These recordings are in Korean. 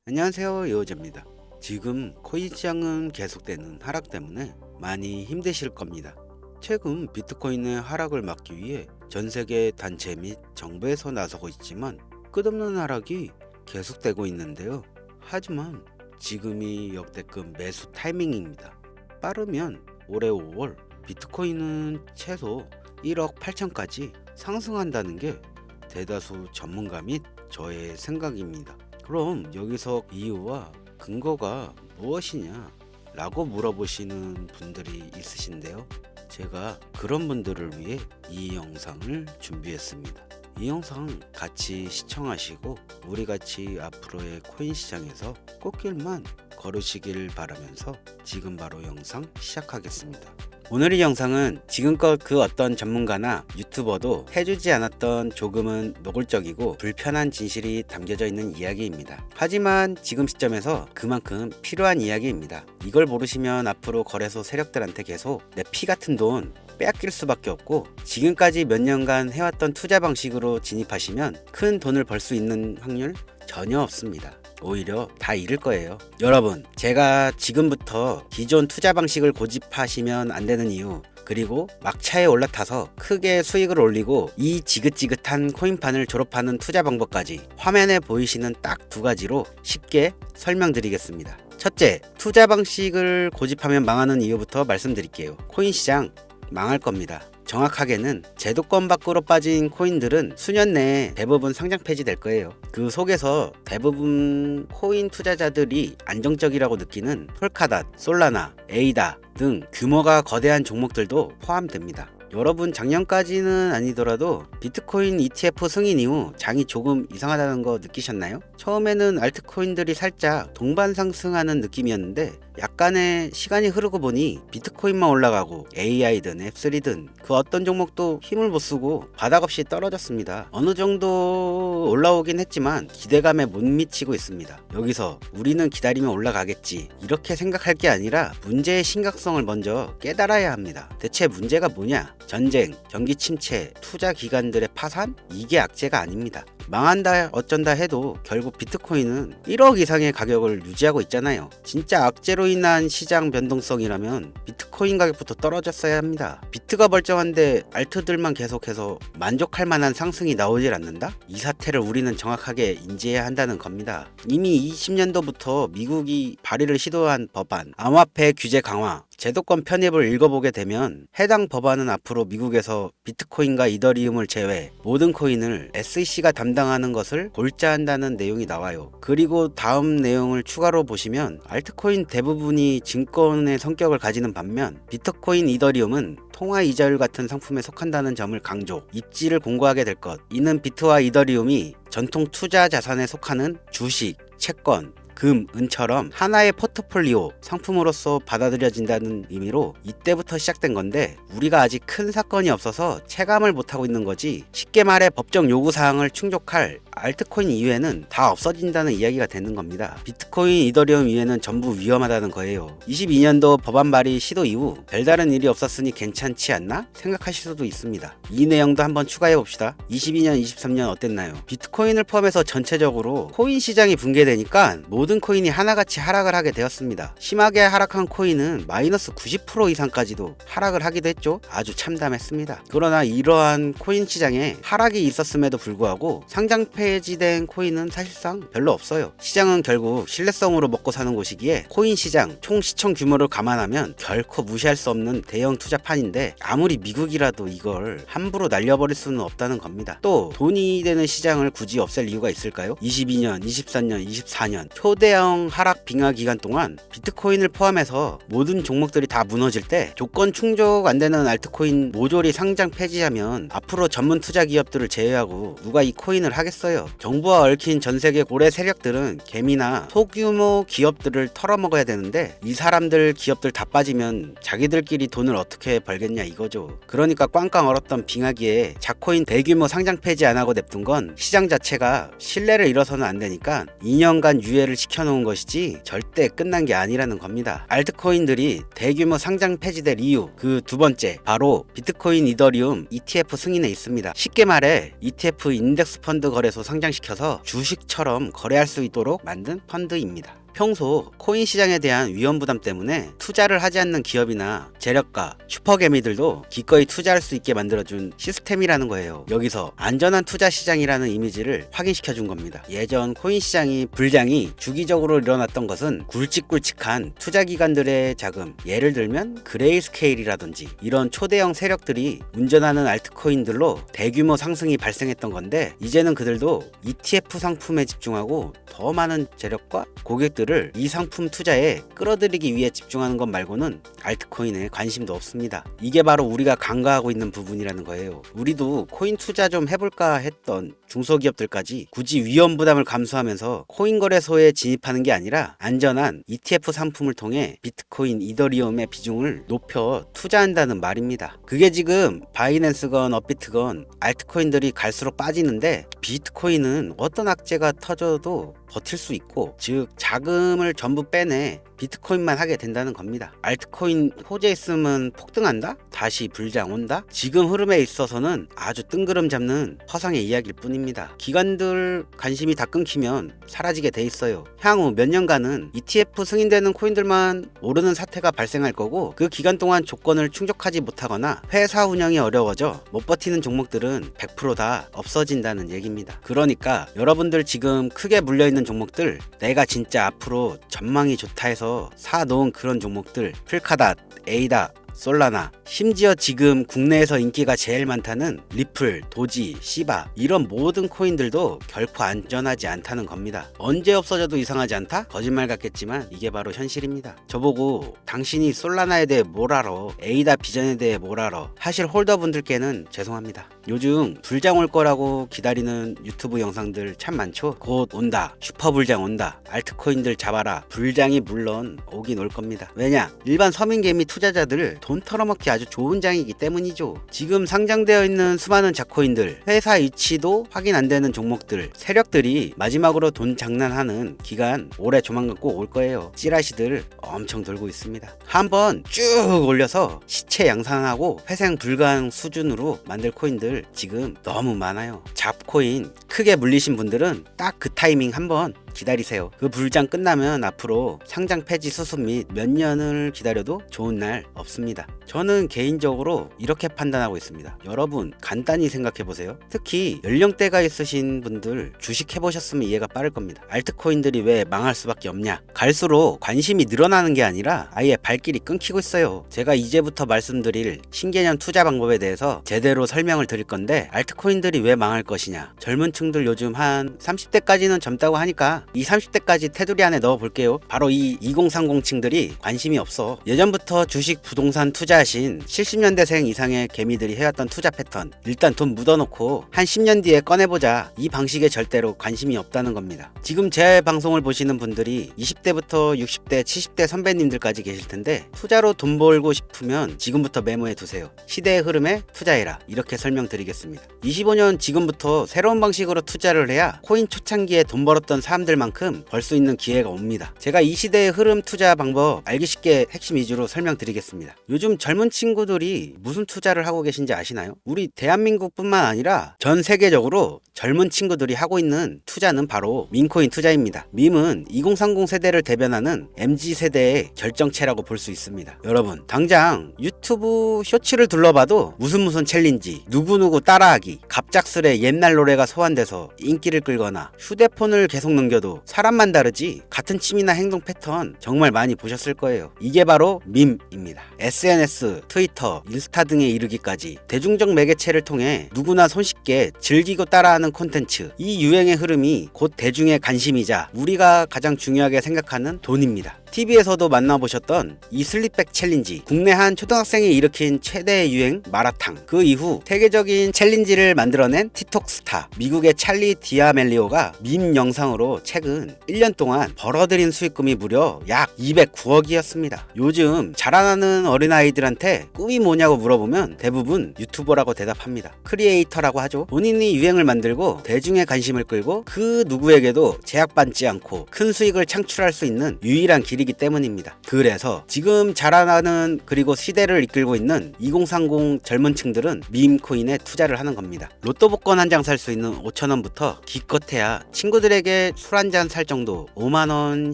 안녕하세요, 여호재입니다. 지금 코인 시장은 계속되는 하락 때문에 많이 힘드실 겁니다. 최근 비트코인의 하락을 막기 위해 전 세계 단체 및 정부에서 나서고 있지만 끝없는 하락이 계속되고 있는데요. 하지만 지금이 역대급 매수 타이밍입니다. 빠르면 올해 5월 비트코인은 최소 1억 8천까지 상승한다는 게 대다수 전문가 및 저의 생각입니다. 그럼 여기서 이유와 근거가 무엇이냐 라고 물어보시는 분들이 있으신데요. 제가 그런 분들을 위해 이 영상을 준비했습니다. 이 영상 같이 시청하시고 우리같이 앞으로의 코인 시장에서 꽃길만 걸으시길 바라면서 지금 바로 영상 시작하겠습니다. 오늘의 영상은 지금껏 그 어떤 전문가나 유튜버도 해주지 않았던 조금은 노골적이고 불편한 진실이 담겨져 있는 이야기입니다. 하지만 지금 시점에서 그만큼 필요한 이야기입니다. 이걸 모르시면 앞으로 거래소 세력들한테 계속 내 피 같은 돈 빼앗길 수밖에 없고, 지금까지 몇 년간 해왔던 투자 방식으로 진입하시면 큰 돈을 벌 수 있는 확률 전혀 없습니다. 오히려 다 잃을 거예요. 여러분, 제가 지금부터 기존 투자 방식을 고집하시면 안 되는 이유, 그리고 막차에 올라타서 크게 수익을 올리고 이 지긋지긋한 코인판을 졸업하는 투자 방법까지 화면에 보이시는 딱 두 가지로 쉽게 설명드리겠습니다. 첫째, 투자 방식을 고집하면 망하는 이유부터 말씀드릴게요. 코인 시장 망할 겁니다. 정확하게는 제도권 밖으로 빠진 코인들은 수년 내에 대부분 상장 폐지될 거예요. 그 속에서 대부분 코인 투자자들이 안정적이라고 느끼는 폴카닷, 솔라나, 에이다 등 규모가 거대한 종목들도 포함됩니다. 여러분, 작년까지는 아니더라도 비트코인 ETF 승인 이후 장이 조금 이상하다는 거 느끼셨나요? 처음에는 알트코인들이 살짝 동반 상승하는 느낌이었는데 약간의 시간이 흐르고 보니 비트코인만 올라가고 AI든 앱3든 그 어떤 종목도 힘을 못 쓰고 바닥 없이 떨어졌습니다. 어느 정도 올라오긴 했지만 기대감에 못 미치고 있습니다. 여기서 우리는 기다리면 올라가겠지 이렇게 생각할 게 아니라 문제의 심각성을 먼저 깨달아야 합니다. 대체 문제가 뭐냐? 전쟁, 경기 침체, 투자 기관들의 파산? 이게 악재가 아닙니다. 망한다 어쩐다 해도 결국 비트코인은 1억 이상의 가격을 유지하고 있잖아요. 진짜 악재로 인한 시장 변동성이라면 비트코인 가격부터 떨어졌어야 합니다. 비트가 멀쩡한데 알트들만 계속해서 만족할 만한 상승이 나오질 않는다? 이 사태를 우리는 정확하게 인지해야 한다는 겁니다. 이미 20년도부터 미국이 발의를 시도한 법안, 암호화폐 규제 강화, 제도권 편입을 읽어보게 되면 해당 법안은 앞으로 미국에서 비트코인과 이더리움을 제외 모든 코인을 SEC가 담당하는 것을 골자한다는 내용이 나와요. 그리고 다음 내용을 추가로 보시면 알트코인 대부분이 증권의 성격을 가지는 반면 비트코인, 이더리움은 통화 이자율 같은 상품에 속한다는 점을 강조, 입지를 공고하게 될 것. 이는 비트와 이더리움이 전통 투자 자산에 속하는 주식, 채권, 금, 은처럼 하나의 포트폴리오 상품으로서 받아들여진다는 의미로 이때부터 시작된 건데, 우리가 아직 큰 사건이 없어서 체감을 못하고 있는 거지, 쉽게 말해 법정 요구사항을 충족할 알트코인 이외에는 다 없어진다는 이야기가 되는 겁니다. 비트코인, 이더리움 이외에는 전부 위험하다는 거예요. 22년도 법안 발의 시도 이후 별다른 일이 없었으니 괜찮지 않나 생각하실 수도 있습니다. 이 내용도 한번 추가해 봅시다. 22년, 23년 어땠나요? 비트코인을 포함해서 전체적으로 코인 시장이 붕괴되니까 모든 코인이 하나같이 하락을 하게 되었습니다. 심하게 하락한 코인은 마이너스 90% 이상까지도 하락을 하기도 했죠. 아주 참담했습니다. 그러나 이러한 코인 시장에 하락이 있었음에도 불구하고 상장 폐지된 코인은 사실상 별로 없어요. 시장은 결국 신뢰성으로 먹고 사는 곳이기에 코인 시장 총 시총 규모를 감안하면 결코 무시할 수 없는 대형 투자판인데, 아무리 미국이라도 이걸 함부로 날려버릴 수는 없다는 겁니다. 또 돈이 되는 시장을 굳이 없앨 이유가 있을까요? 22년, 23년, 24년 초대형 하락 빙하 기간 동안 비트코인을 포함해서 모든 종목들이 다 무너질 때 조건 충족 안 되는 알트코인 모조리 상장 폐지하면 앞으로 전문 투자 기업들을 제외하고 누가 이 코인을 하겠어요? 정부와 얽힌 전세계 고래 세력들은 개미나 소규모 기업들을 털어먹어야 되는데, 이 사람들 기업들 다 빠지면 자기들끼리 돈을 어떻게 벌겠냐 이거죠. 그러니까 꽝꽝 얼었던 빙하기에 자코인 대규모 상장 폐지 안 하고 냅둔 건 시장 자체가 신뢰를 잃어서는 안 되니까 2년간 유예를 시켜놓은 것이지 절대 끝난 게 아니라는 겁니다. 알트코인들이 대규모 상장 폐지될 이유 그 두 번째 바로 비트코인 이더리움 ETF 승인에 있습니다. 쉽게 말해 ETF 인덱스 펀드 거래소 상장시켜서 주식처럼 거래할 수 있도록 만든 펀드입니다. 평소 코인 시장에 대한 위험 부담 때문에 투자를 하지 않는 기업이나 재력가, 슈퍼개미들도 기꺼이 투자할 수 있게 만들어준 시스템이라는 거예요. 여기서 안전한 투자 시장이라는 이미지를 확인시켜 준 겁니다. 예전 코인 시장이 불장이 주기적으로 일어났던 것은 굵직굵직한 투자기관들의 자금, 예를 들면 그레이스케일이라든지 이런 초대형 세력들이 운전하는 알트코인들로 대규모 상승이 발생했던 건데, 이제는 그들도 ETF 상품에 집중하고 더 많은 재력과 고객들 이 상품 투자에 끌어들이기 위해 집중하는 것 말고는 알트코인에 관심도 없습니다. 이게 바로 우리가 간과하고 있는 부분이라는 거예요. 우리도 코인 투자 좀 해볼까 했던 중소기업들까지 굳이 위험 부담을 감수하면서 코인 거래소에 진입하는 게 아니라 안전한 ETF 상품을 통해 비트코인, 이더리움의 비중을 높여 투자한다는 말입니다. 그게 지금 바이낸스건 업비트건 알트코인들이 갈수록 빠지는데, 비트코인은 어떤 악재가 터져도 버틸 수 있고, 즉 자금을 전부 빼내 비트코인만 하게 된다는 겁니다. 알트코인 호재 있으면 폭등한다? 다시 불장 온다? 지금 흐름에 있어서는 아주 뜬구름 잡는 허상의 이야기일 뿐입니다. 기관들 관심이 다 끊기면 사라지게 돼 있어요. 향후 몇 년간은 ETF 승인되는 코인들만 오르는 사태가 발생할 거고, 그 기간 동안 조건을 충족하지 못하거나 회사 운영이 어려워져 못 버티는 종목들은 100% 다 없어진다는 얘기입니다. 그러니까 여러분들 지금 크게 물려있는 종목들, 내가 진짜 앞으로 전망이 좋다 해서 사놓은 그런 종목들, 풀카닷, 에이다, 솔라나, 심지어 지금 국내에서 인기가 제일 많다는 리플, 도지, 시바, 이런 모든 코인들도 결코 안전하지 않다는 겁니다. 언제 없어져도 이상하지 않다? 거짓말 같겠지만 이게 바로 현실입니다. 저보고 당신이 솔라나에 대해 뭘 알아, 에이다 비전에 대해 뭘 알아 하실 홀더분들께는 죄송합니다. 요즘 불장 올 거라고 기다리는 유튜브 영상들 참 많죠. 곧 온다, 슈퍼불장 온다, 알트코인들 잡아라. 불장이 물론 오긴 올 겁니다. 왜냐? 일반 서민개미 투자자들 돈 털어먹기 아주 좋은 장이기 때문이죠. 지금 상장되어 있는 수많은 자코인들, 회사 위치도 확인 안 되는 종목들, 세력들이 마지막으로 돈 장난하는 기간 올해 조만간 꼭 올 거예요. 찌라시들 엄청 돌고 있습니다. 한번 쭉 올려서 시체 양산하고 회생 불가능 수준으로 만들 코인들 지금 너무 많아요. 잡코인 크게 물리신 분들은 딱 그 타이밍 한번 기다리세요. 그 불장 끝나면 앞으로 상장 폐지 수습 및 몇 년을 기다려도 좋은 날 없습니다. 저는 개인적으로 이렇게 판단하고 있습니다. 여러분 간단히 생각해보세요. 특히 연령대가 있으신 분들 주식해보셨으면 이해가 빠를 겁니다. 알트코인들이 왜 망할 수밖에 없냐? 갈수록 관심이 늘어나는 게 아니라 아예 발길이 끊기고 있어요. 제가 이제부터 말씀드릴 신개념 투자 방법에 대해서 제대로 설명을 드릴 건데, 알트코인들이 왜 망할 것이냐? 젊은 층들 요즘 한 30대까지는 젊다고 하니까 이 30대까지 테두리 안에 넣어볼게요. 바로 이 2030층들이 관심이 없어. 예전부터 주식, 부동산 투자하신 70년대생 이상의 개미들이 해왔던 투자 패턴, 일단 돈 묻어놓고 한 10년 뒤에 꺼내보자, 이 방식에 절대로 관심이 없다는 겁니다. 지금 제 방송을 보시는 분들이 20대부터 60대, 70대 선배님들까지 계실 텐데, 투자로 돈 벌고 싶으면 지금부터 메모해 두세요. 시대의 흐름에 투자해라, 이렇게 설명드리겠습니다. 25년 지금부터 새로운 방식으로 투자를 해야 코인 초창기에 돈 벌었던 사람들만큼 벌 수 있는 기회가 옵니다. 제가 이 시대의 흐름 투자 방법 알기 쉽게 핵심 위주로 설명드리겠습니다. 요즘 젊은 친구들이 무슨 투자를 하고 계신지 아시나요? 우리 대한민국뿐만 아니라 전 세계적으로 젊은 친구들이 하고 있는 투자는 바로 밈코인 투자입니다. 밈은 2030 세대를 대변하는 MZ세대의 결정체라고 볼 수 있습니다. 여러분 당장 유튜브 쇼츠를 둘러봐도 무슨 챌린지, 누구누구 따라하기, 갑작스레 옛날 노래가 소환돼서 인기를 끌거나, 휴대폰을 계속 넘겨도 사람만 다르지 같은 취미나 행동 패턴 정말 많이 보셨을 거예요. 이게 바로 밈입니다. SNS, 트위터, 인스타 등에 이르기까지 대중적 매개체를 통해 누구나 손쉽게 즐기고 따라하는 콘텐츠, 이 유행의 흐름이 곧 대중의 관심이자 우리가 가장 중요하게 생각하는 돈입니다. TV에서도 만나보셨던 이 슬립백 챌린지, 국내 한 초등학생이 일으킨 최대 유행 마라탕, 그 이후 세계적인 챌린지를 만들어낸 틱톡 스타 미국의 찰리 디아멜리오가 밈 영상으로 최근 1년 동안 벌어들인 수익금이 무려 약 209억이었습니다. 요즘 자라나는 어린아이들한테 꿈이 뭐냐고 물어보면 대부분 유튜버라고 대답합니다. 크리에이터라고 하죠. 본인이 유행을 만들고 대중의 관심을 끌고 그 누구에게도 제약받지 않고 큰 수익을 창출할 수 있는 유일한 길이기 때문입니다. 그래서 지금 자라나는 그리고 시대를 이끌고 있는 2030 젊은 층들은 밈코인에 투자를 하는 겁니다. 로또 복권 한 장 살 수 있는 5,000원부터 기껏해야 친구들에게 술 한 잔 살 정도 5만원,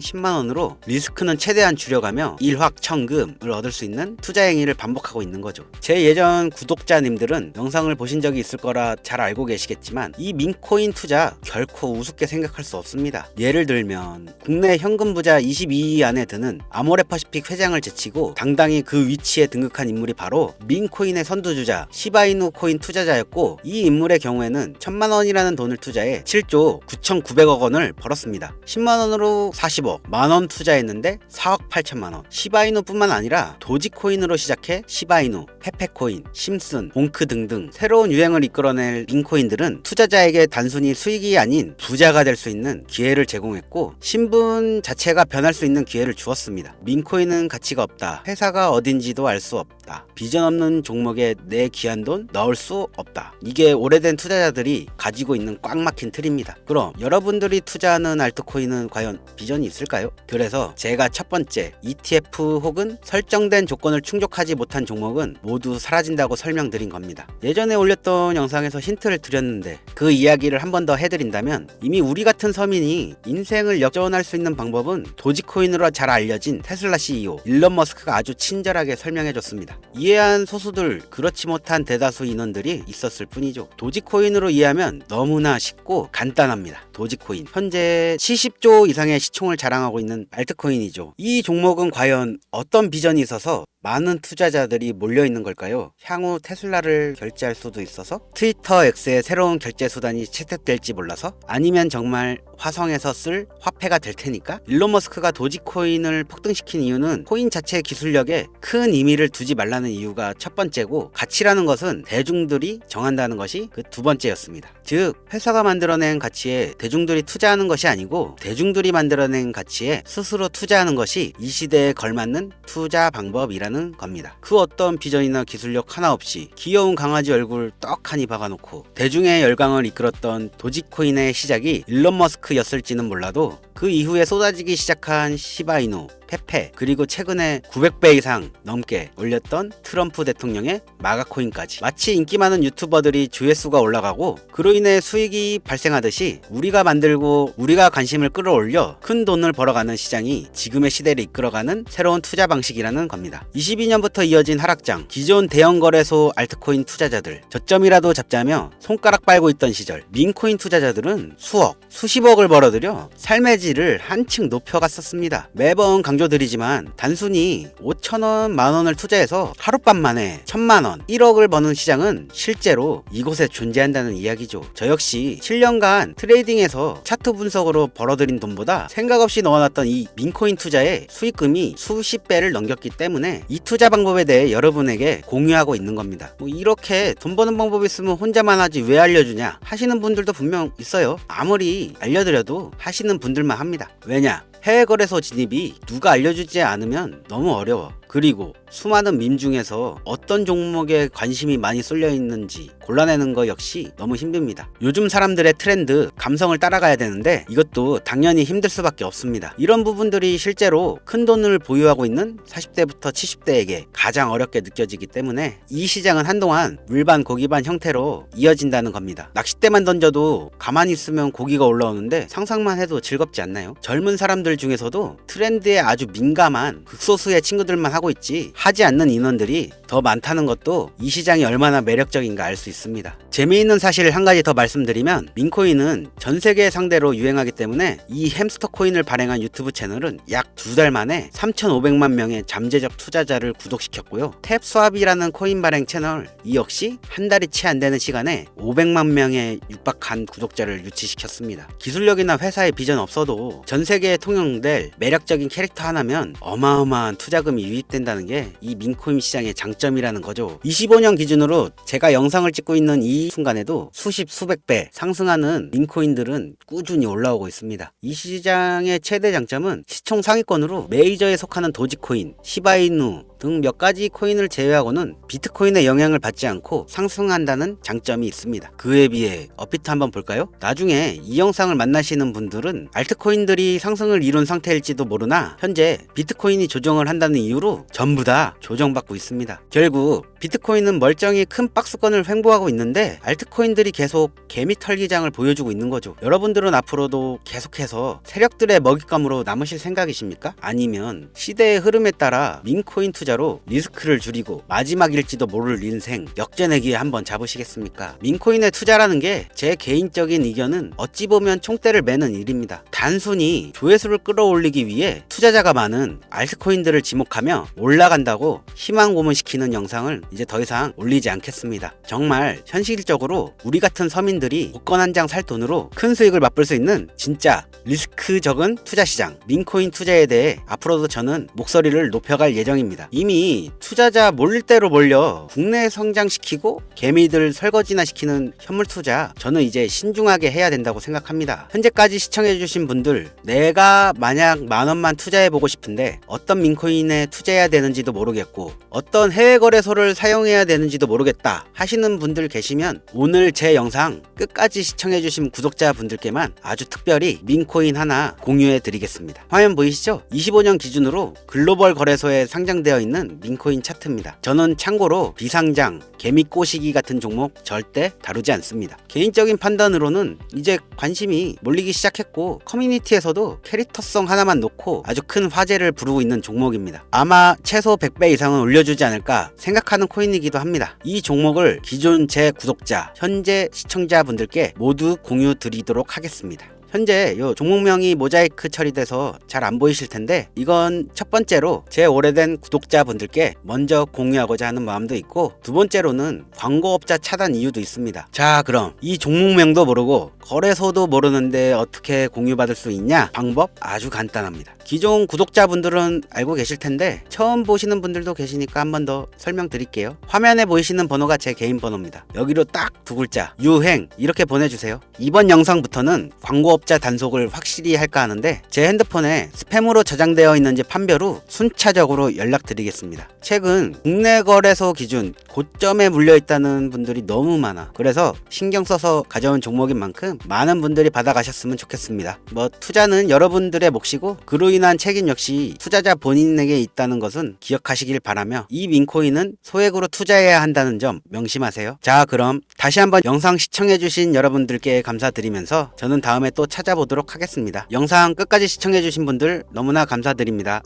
10만원으로 리스크는 최대한 줄여가며 일확천금을 얻을 수 있는 투자 행위를 반복하고 있는 거죠. 제 예전 구독자님들은 영상을 보신 적이 있을 거라 잘 알고 계시겠지만 이 밈코인 투자 결코 우습게 생각할 수 없습니다. 예를 들면 국내 현금 부자 22위 안에 드는 아모레퍼시픽 회장을 제치고 당당히 그 위치에 등극한 인물이 바로 밈코인의 선두주자 시바이누 코인 투자자였고, 이 인물의 경우에는 1,000만원이라는 돈을 투자해 7조 9,900억 원을 벌었습니다. 10만원으로 40억, 만원 투자했는데 4억 8천만원. 시바이누뿐만 아니라 도지코인으로 시작해 시바이누, 페페코인, 심슨, 봉크 등등 새로운 유행을 이끌어낼 밈코인들은 투자자에게 단순히 수익이 아닌 부자가 될 수 있는 기회를 제공했고, 신분 자체가 변할 수 있는 기회를 주었습니다. 밈코인은 가치가 없다. 회사가 어딘지도 알 수 없다. 비전 없는 종목에 내 귀한 돈 넣을 수 없다. 이게 오래된 투자자들이 가지고 있는 꽉 막힌 틀입니다. 그럼 여러분들이 투자하는 알트코인은 과연 비전이 있을까요? 그래서 제가 첫 번째 ETF 혹은 설정된 조건을 충족하지 못한 종목은 모두 사라진다고 설명드린 겁니다. 예전에 올렸던 영상에서 힌트를 드렸는데 그 이야기를 한 번 더 해드린다면, 이미 우리 같은 서민이 인생을 역전할 수 있는 방법은 도지코인으로 잘 알려진 테슬라 CEO 일론 머스크가 아주 친절하게 설명해줬습니다. 이해한 소수들, 그렇지 못한 대다수 인원들이 있었을 뿐이죠. 도지코인으로 이해하면 너무나 쉽고 간단합니다. 도지코인 현재 70조 이상의 시총을 자랑하고 있는 알트코인이죠. 이 종목은 과연 어떤 비전이 있어서 많은 투자자들이 몰려있는 걸까요? 향후 테슬라를 결제할 수도 있어서? 트위터 X의 새로운 결제 수단이 채택될지 몰라서? 아니면 정말 화성에서 쓸 화폐가 될 테니까? 일론 머스크가 도지코인을 폭등시킨 이유는 코인 자체의 기술력에 큰 의미를 두지 말라는 이유가 첫 번째고, 가치라는 것은 대중들이 정한다는 것이 그 두 번째였습니다. 즉, 회사가 만들어낸 가치에 대중들이 투자하는 것이 아니고 대중들이 만들어낸 가치에 스스로 투자하는 것이 이 시대에 걸맞는 투자 방법이라는 겁니다. 그 어떤 비전이나 기술력 하나 없이 귀여운 강아지 얼굴 떡하니 박아놓고 대중의 열광을 이끌었던 도지코인의 시작이 일론 머스크였을지는 몰라도 그 이후에 쏟아지기 시작한 시바이누, 페페, 그리고 최근에 900배 이상 넘게 올렸던 트럼프 대통령의 마가코인까지, 마치 인기 많은 유튜버들이 조회수가 올라가고 그로 인해 수익이 발생하듯이 우리가 만들고 우리가 관심을 끌어올려 큰 돈을 벌어가는 시장이 지금의 시대를 이끌어가는 새로운 투자 방식이라는 겁니다. 22년부터 이어진 하락장, 기존 대형 거래소 알트코인 투자자들 저점이라도 잡자며 손가락 빨고 있던 시절 밈코인 투자자들은 수억, 수십억을 벌어들여 삶의 질을 한층 높여갔었습니다. 매번 강조드리지만 단순히 5천원, 만원을 투자해서 하룻밤 만에 1,000만원, 1억을 버는 시장은 실제로 이곳에 존재한다는 이야기죠. 저 역시 7년간 트레이딩에서 차트 분석으로 벌어들인 돈보다 생각 없이 넣어놨던 이 밈코인 투자의 수익금이 수십 배를 넘겼기 때문에 이 투자 방법에 대해 여러분에게 공유하고 있는 겁니다. 이렇게 돈 버는 방법이 있으면 혼자만 하지 왜 알려주냐 하시는 분들도 분명 있어요. 아무리 알려드려도 하시는 분들만 합니다. 왜냐? 해외 거래소 진입이 누가 알려주지 않으면 너무 어려워. 그리고 수많은 밈 중에서 어떤 종목에 관심이 많이 쏠려 있는지 골라내는 거 역시 너무 힘듭니다. 요즘 사람들의 트렌드, 감성을 따라가야 되는데 이것도 당연히 힘들 수밖에 없습니다. 이런 부분들이 실제로 큰 돈을 보유하고 있는 40대부터 70대에게 가장 어렵게 느껴지기 때문에 이 시장은 한동안 물반 고기반 형태로 이어진다는 겁니다. 낚싯대만 던져도 가만히 있으면 고기가 올라오는데 상상만 해도 즐겁지 않나요? 젊은 사람들 중에서도 트렌드에 아주 민감한 극소수의 친구들만 하고 있지 하지 않는 인원들이 더 많다는 것도 이 시장이 얼마나 매력적인가 알 수 있습니다. 재미있는 사실 한 가지 더 말씀드리면 민코인은 전 세계 상대로 유행하기 때문에 이 햄스터 코인을 발행한 유튜브 채널은 약 2달 만에 3,500만 명의 잠재적 투자자를 구독시켰고요. 탭스왑이라는 코인 발행 채널 이 역시 한 달이 채 안 되는 시간에 500만 명의 육박한 구독자를 유치시켰습니다. 기술력이나 회사의 비전 없어도 전 세계에 통용될 매력적인 캐릭터 하나면 어마어마한 투자금이 유입된다는 게 이 민코인 시장의 장점이라는 거죠. 25년 기준으로 제가 영상을 찍고 있는 이 순간에도 수십 수백 배 상승하는 민코인들은 꾸준히 올라오고 있습니다. 이 시장의 최대 장점은 시총 상위권으로 메이저에 속하는 도지코인, 시바이누 등 몇 가지 코인을 제외하고는 비트코인의 영향을 받지 않고 상승한다는 장점이 있습니다. 그에 비해 업비트 한번 볼까요? 나중에 이 영상을 만나시는 분들은 알트코인들이 상승을 이룬 상태일지도 모르나 현재 비트코인이 조정을 한다는 이유로 전부 다 조정받고 있습니다. 결국 비트코인은 멀쩡히 큰 박스권을 횡보하고 있는데 알트코인들이 계속 개미 털기장을 보여주고 있는 거죠. 여러분들은 앞으로도 계속해서 세력들의 먹잇감으로 남으실 생각이십니까? 아니면 시대의 흐름에 따라 민코인 투자로 리스크를 줄이고 마지막일지도 모를 인생 역전내기에 한번 잡으시겠습니까? 민코인에 투자라는 게 제 개인적인 의견은 어찌 보면 총대를 매는 일입니다. 단순히 조회수를 끌어올리기 위해 투자자가 많은 알트코인들을 지목하며 올라간다고 희망 고문시키는 영상을 이제 더 이상 올리지 않겠습니다. 정말 현실적으로 우리 같은 서민들이 복권 한 장 살 돈으로 큰 수익을 맛볼 수 있는 진짜 리스크 적은 투자 시장 민코인 투자에 대해 앞으로도 저는 목소리를 높여갈 예정입니다. 이미 투자자 몰릴 대로 몰려 국내 성장시키고 개미들 설거지나 시키는 현물 투자 저는 이제 신중하게 해야 된다고 생각합니다. 현재까지 시청해주신 분들 내가 만약 10,000원만 투자해보고 싶은데 어떤 민코인에 투자해야 되는지도 모르겠고 어떤 해외 거래소를 사용해야 되는지도 모르겠다 하시는 분들 계시면 오늘 제 영상 끝까지 시청해주신 구독자분들께만 아주 특별히 민코인 하나 공유해 드리겠습니다. 화면 보이시죠? 25년 기준으로 글로벌 거래소에 상장되어 있는 민코인 차트입니다. 저는 참고로 비상장, 개미 꼬시기 같은 종목 절대 다루지 않습니다. 개인적인 판단으로는 이제 관심이 몰리기 시작했고 커뮤니티에서도 캐릭터성 하나만 놓고 아주 큰 화제를 부르고 있는 종목입니다. 아마 최소 100배 이상은 올려주지 않을까 생각하는 코인이기도 합니다. 이 종목을 기존 제 구독자, 현재 시청자분들께 모두 공유 드리도록 하겠습니다. 현재 요 종목명이 모자이크 처리돼서 잘 안 보이실 텐데 이건 첫 번째로 제 오래된 구독자분들께 먼저 공유하고자 하는 마음도 있고 두 번째로는 광고업자 차단 이유도 있습니다. 자, 그럼 이 종목명도 모르고 거래소도 모르는데 어떻게 공유받을 수 있냐? 방법 아주 간단합니다. 기존 구독자분들은 알고 계실 텐데 처음 보시는 분들도 계시니까 한 번 더 설명드릴게요. 화면에 보이시는 번호가 제 개인 번호입니다. 여기로 딱 두 글자 유행 이렇게 보내주세요. 이번 영상부터는 광고업자 단속을 확실히 할까 하는데 제 핸드폰에 스팸으로 저장되어 있는지 판별 후 순차적으로 연락드리겠습니다. 최근 국내 거래소 기준 고점에 물려있다는 분들이 너무 많아. 그래서 신경 써서 가져온 종목인 만큼 많은 분들이 받아가셨으면 좋겠습니다. 투자는 여러분들의 몫이고 그로 인한 책임 역시 투자자 본인에게 있다는 것은 기억하시길 바라며 이 민코인은 소액으로 투자해야 한다는 점 명심하세요. 자, 그럼 다시 한번 영상 시청해주신 여러분들께 감사드리면서 저는 다음에 또 찾아보도록 하겠습니다. 영상 끝까지 시청해주신 분들 너무나 감사드립니다.